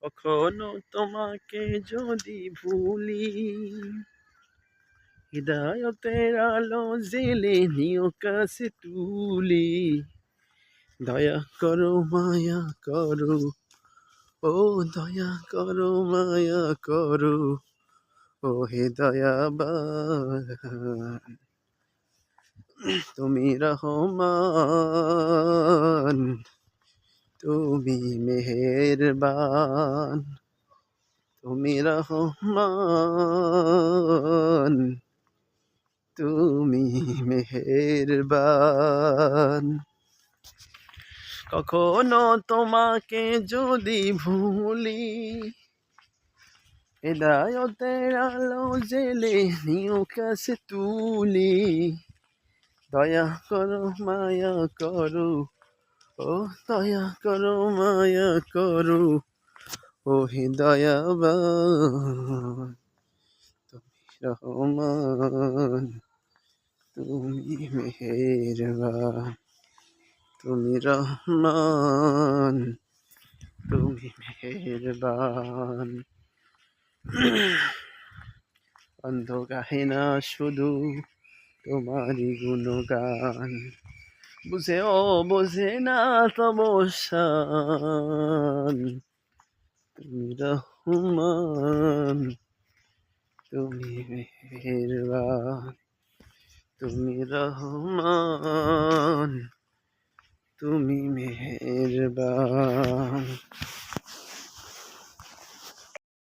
কখনো তোমাকে যদি ভুলি, হৃদয়তের আলো জেলে নিও কাছে তুলি। দয়া করো মায়া করো, ও দয়া করো মায়া করো, ও হে দয়াবান। তুমি রহমান, তুমি মেহেরবান, তুমি রহমান, তুমি মেহেরবান। কখনো তোমাকে যদি ভুলি, হৃদয়তের আলো জেলে নিও কাছে তুলি। দয়া করো মায়া করো, ও দয়া করো মায়া করো, ও হে দয়াবান। তুমি রহমান, তুমি মেহেরবান, তুমি রহমান, তুমি মেহেরবান। অন্ধ গাহে না শুধু তোমারই গুণগান, বুঝেও বোঝে না তব শান। তুমি রহমান, তুমি মেহেরবান, তুমি রহমান,